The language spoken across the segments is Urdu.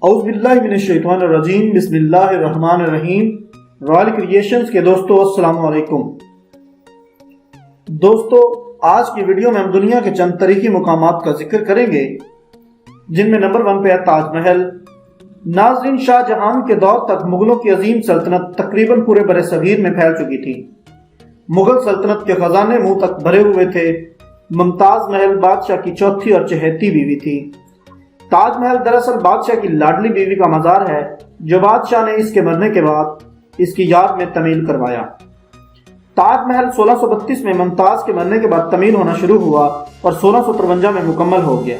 اعوذ باللہ من الشیطان الرجیم، بسم اللہ الرحمن الرحیم۔ رائل کریشنز کے دوستو السلام علیکم۔ دوستو، آج کی ویڈیو میں ہم دنیا کے چند تاریخی مقامات کا ذکر کریں گے، جن میں نمبر 1 پہ ہے تاج محل۔ ناظرین، شاہ جہاں کے دور تک مغلوں کی عظیم سلطنت تقریباً پورے برِ صغیر میں پھیل چکی تھی۔ مغل سلطنت کے خزانے منہ تک بھرے ہوئے تھے۔ ممتاز محل بادشاہ کی چوتھی اور چہیتی بیوی تھی۔ تاج محل دراصل بادشاہ کی لاڈلی بیوی کا مزار ہے، جو بادشاہ نے اس کے مرنے کے بعد اس کی یاد میں تعمیر کروایا۔ تاج محل 1632 میں ممتاز کے مرنے کے بعد تعمیر ہونا شروع ہوا اور 1653 میں مکمل ہو گیا۔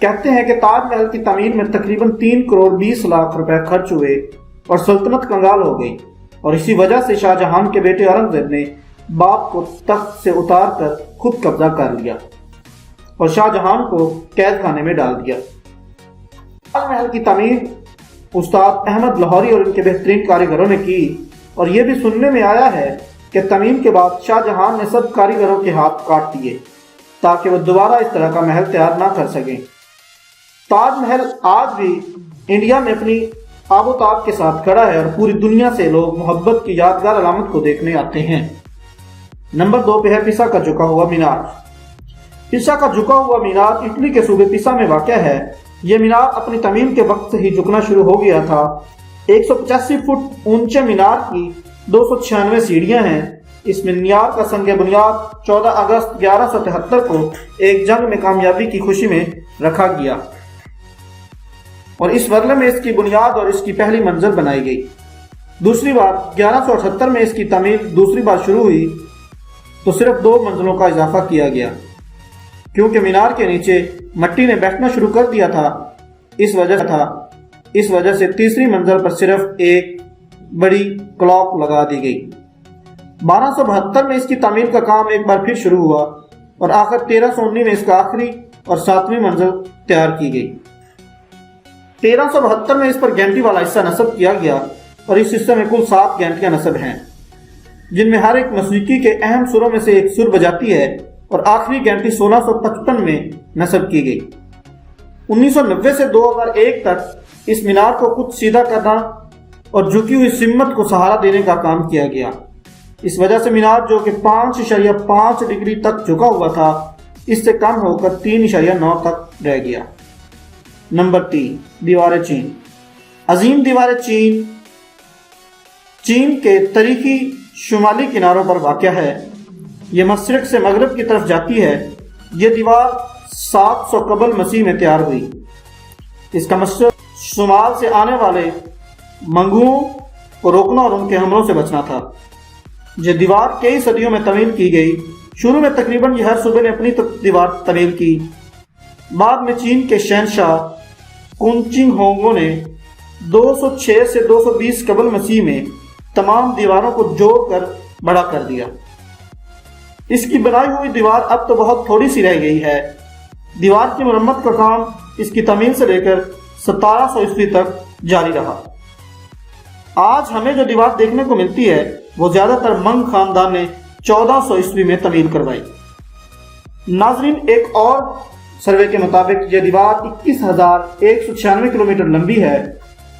کہتے ہیں کہ تاج محل کی تعمیر میں تقریباً 3 کروڑ 20 لاکھ روپے خرچ ہوئے اور سلطنت کنگال ہو گئی، اور اسی وجہ سے شاہ جہاں کے بیٹے اورنگزیب نے باپ کو تخت سے اتار کر خود قبضہ کر لیا اور شاہ جہاں کو قید خانے میں ڈال دیا۔ تاج محل کی تعمیر استاد احمد لاہوری اور ان کے بہترین کاریگروں نے کی، اور یہ بھی سننے میں آیا ہے کہ تعمیر کے بعد شاہ جہاں نے سب کاریگروں کے ہاتھ کاٹ دیے تاکہ وہ دوبارہ اس طرح کا محل تیار نہ کر سکیں۔ تاج محل آج بھی انڈیا میں اپنی آب و تاب کے ساتھ کھڑا ہے اور پوری دنیا سے لوگ محبت کی یادگار علامت کو دیکھنے آتے ہیں۔ نمبر 2 پہ ہے پیسا کا جھکا ہوا مینار۔ پیسا کا جھکا ہوا مینار اٹلی کے صوبے پیسا میں واقع ہے۔ یہ مینار اپنی تعمیر کے وقت سے ہی جھکنا شروع ہو گیا تھا۔ 185 فٹ اونچے مینار کی 296 سیڑھیاں ہیں۔ اس مینار کا سنگ بنیاد 14 اگست 1173 کو ایک جنگ میں کامیابی کی خوشی میں رکھا گیا، اور اس مرحلے میں اس کی بنیاد اور اس کی پہلی منزل بنائی گئی۔ دوسری بار 1178 میں اس کی تعمیر دوسری بار شروع ہوئی تو صرف 2 منزلوں کا اضافہ کیا گیا، کیونکہ مینار کے نیچے مٹی نے بیٹھنا شروع کر دیا تھا۔ اس وجہ سے تیسری منزل پر صرف ایک بڑی کلاک لگا دی گئی۔ 1272 میں اس کی تعمیر کا کام ایک بار پھر شروع ہوا، اور آخر 1319 میں اس کا آخری اور 7ویں منزل تیار کی گئی۔ 1372 میں اس پر گھنٹی والا حصہ نصب کیا گیا، اور اس حصے میں کل 7 گھنٹیاں نصب ہیں، جن میں ہر ایک موسیقی کے اہم سروں میں سے ایک سر بجاتی ہے، اور آخری گھنٹی 1655 میں نصب کی گئی۔ 1990 سے 2001 تک اس مینار کو خود سیدھا کرنا اور جھکی ہوئی سمت کو سہارا دینے کا کام کیا گیا۔ اس وجہ سے مینار، جو کہ 5.5 ڈگری تک جھکا ہوا تھا، اس سے کم ہو کر 3.9 تک رہ گیا۔ نمبر 3 دیوار چین۔ عظیم دیوار چین چین کے تاریخی شمالی کناروں پر واقع ہے۔ یہ مشرق سے مغرب کی طرف جاتی ہے۔ یہ دیوار 700 قبل مسیح میں تیار ہوئی۔ اس کا مقصد شمال سے آنے والے منگوؤں کو روکنا اور ان کے حملوں سے بچنا تھا۔ یہ دیوار کئی صدیوں میں تعمیر کی گئی۔ شروع میں تقریباً یہ ہر صوبے نے اپنی دیوار تعمیر کی۔ بعد میں چین کے شہنشاہ کونچنگ ہونگوں نے 206 سے 220 قبل مسیح میں تمام دیواروں کو جوڑ کر بڑا کر دیا۔ اس کی بنائی ہوئی دیوار اب تو بہت تھوڑی سی رہ گئی ہے۔ دیوار کی مرمت کا کام اس کی تعمیر سے لے کر 1700 عیسوی تک جاری رہا۔ آج ہمیں جو دیوار دیکھنے کو ملتی ہے، وہ زیادہ تر منگ خاندان نے 1400 عیسوی میں تعمیر کروائی۔ ناظرین، ایک اور سروے کے مطابق یہ دیوار 21,196 کلومیٹر لمبی ہے،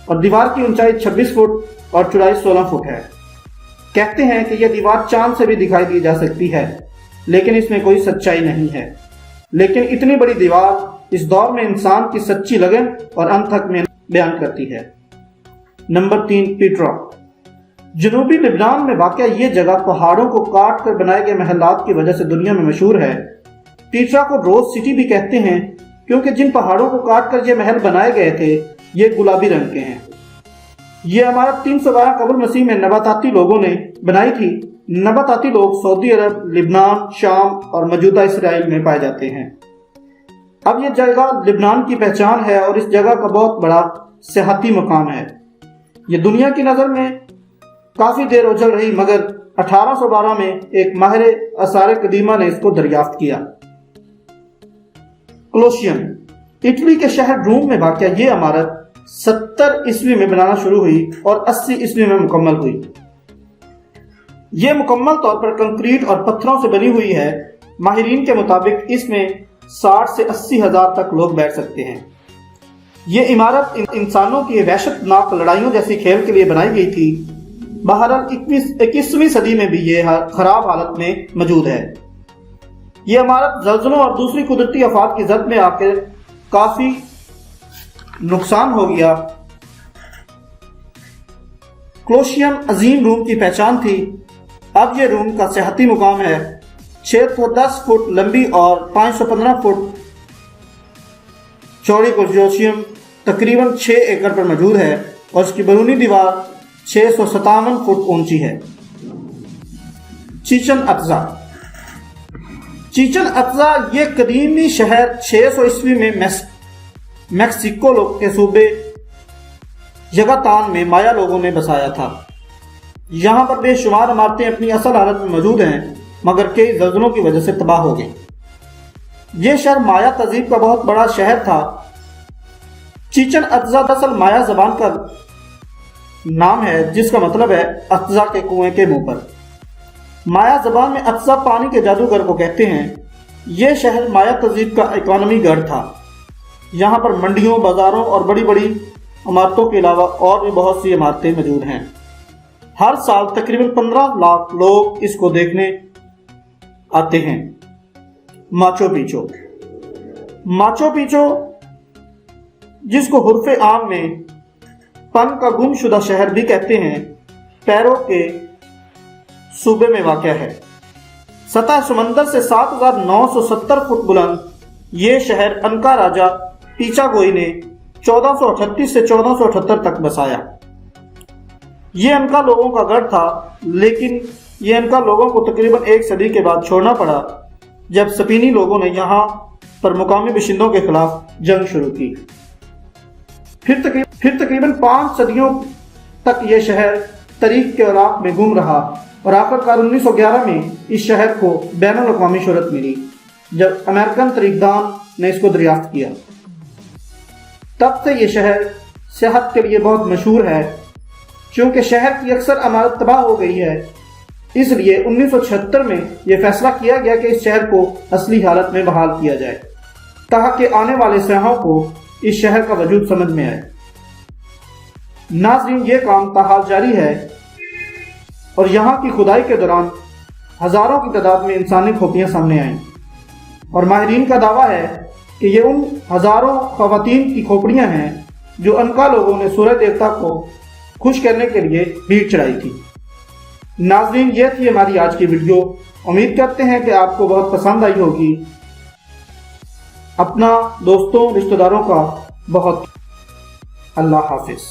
اور دیوار کی اونچائی 26 فٹ اور چوڑائی 16 فٹ ہے۔ کہتے ہیں کہ یہ دیوار چاند سے بھی دکھائی دی جا سکتی ہے، لیکن اس میں کوئی سچائی نہیں ہے۔ لیکن اتنی بڑی دیوار اس دور میں انسان کی سچی لگن اور انتھک محنت بیان کرتی ہے۔ Number 3 Petra. جنوبی لبنان میں واقع یہ جگہ پہاڑوں کو کاٹ کر بنائے گئے محلات کی وجہ سے دنیا میں مشہور ہے۔ پیٹرا کو روز سٹی بھی کہتے ہیں، کیونکہ جن پہاڑوں کو کاٹ کر یہ محل بنائے گئے تھے، یہ گلابی رنگ کے ہیں۔ یہ عمارت 312 قبل مسیح میں نباتاتی لوگوں نے بنائی تھی۔ نباتاتی لوگ سعودی عرب، لبنان، شام اور موجودہ اسرائیل میں پائے جاتے ہیں۔ اب یہ جگہ لبنان کی پہچان ہے اور اس جگہ کا بہت بڑا سیاحتی مقام ہے۔ یہ دنیا کی نظر میں کافی دیر اجل رہی، مگر 1812 میں ایک ماہر آثار قدیمہ نے اس کو دریافت کیا۔ کولوسیم۔ اٹلی کے شہر روم میں واقع یہ عمارت 70 عیسوی میں بنانا شروع ہوئی اور 80 عیسوی میں مکمل ہوئی۔ یہ مکمل طور پر کنکریٹ اور پتھروں سے بنی ہوئی ہے۔ ماہرین کے مطابق اس میں 60 سے 80 ہزار تک لوگ بیٹھ سکتے ہیں۔ یہ عمارت انسانوں کی وحشت ناک لڑائیوں جیسی کھیل کے لیے بنائی گئی تھی۔ بہرحال 21ویں صدی میں بھی یہ خراب حالت میں موجود ہے۔ یہ عمارت زلزلوں اور دوسری قدرتی آفات کی زد میں آ کر کافی نقصان ہو گیا۔ کولوسیم عظیم روم کی پہچان تھی۔ اب یہ روم کا سیاحتی مقام ہے۔ 610 فٹ لمبی اور 515 فٹ چوڑی کولوسیم تقریباً 6 ایکڑ پر موجود ہے اور اس کی بیرونی دیوار 657 فٹ اونچی ہے۔ چیچن اطزا یہ قدیمی شہر 600 عیسوی میں میکسیکو کے صوبے یگاتان میں مایا لوگوں نے بسایا تھا۔ یہاں پر بے شمار عمارتیں اپنی اصل حالت میں موجود ہیں مگر کئی زلزلوں کی وجہ سے تباہ ہو گئی۔ یہ شہر مایا تہذیب کا بہت بڑا شہر تھا۔ چیچن اطزا دراصل مایا زبان کا نام ہے جس کا مطلب ہے اطزا کے کنویں کے منہ پر۔ مایا زبان میں اطزا پانی کے جادوگر کو کہتے ہیں۔ یہ شہر مایا تہذیب کا اکانومی گڑھ تھا۔ یہاں پر منڈیوں، بازاروں اور بڑی بڑی عمارتوں کے علاوہ اور بھی بہت سی عمارتیں موجود ہیں۔ ہر سال تقریباً 15 لاکھ لوگ اس کو دیکھنے آتے ہیں۔ ماچو پیچو جس کو حرف عام میں پن کا گم شدہ شہر بھی کہتے ہیں، پیرو کے صوبے میں واقع ہے۔ سطح سمندر سے 7970 فٹ بلند یہ شہر انکا راجا پیچاگوئی نے 1438 سے 1478 تک بسایا۔ یہ انکا لوگوں کا گڑھ تھا، لیکن یہ انکا لوگوں کو تقریباً 1 صدی کے بعد چھوڑنا پڑا جب سپینی لوگوں نے یہاں پر مقامی باشندوں کے خلاف جنگ شروع کی۔ پھر تقریباً 5 صدیوں تک یہ شہر تاریخ کے اوراق میں گم رہا اور آخرکار 1911 میں اس شہر کو بین الاقوامی شہرت ملی جب امریکن تاریخ دان نے اس کو دریافت کیا۔ تب سے یہ شہر سیاحت کے لیے بہت مشہور ہے۔ چونکہ شہر کی اکثر عمارت تباہ ہو گئی ہے، اس لیے 1976 میں یہ فیصلہ کیا گیا کہ اس شہر کو اصلی حالت میں بحال کیا جائے تاکہ آنے والے سیاحوں کو اس شہر کا وجود سمجھ میں آئے۔ ناظرین، یہ کام تاحال جاری ہے اور یہاں کی کھدائی کے دوران ہزاروں کی تعداد میں انسانی کھوپڑیاں سامنے آئیں اور ماہرین کا دعویٰ ہے کہ یہ ان ہزاروں خواتین کی کھوپڑیاں ہیں جو انکا لوگوں نے سورج دیوتا کو خوش کرنے کے لیے بھیڑ چڑھائی تھی۔ ناظرین، یہ تھی ہماری آج کی ویڈیو۔ امید کرتے ہیں کہ آپ کو بہت پسند آئی ہوگی۔ اپنا دوستوں، رشتہ داروں کا بہت اللہ حافظ۔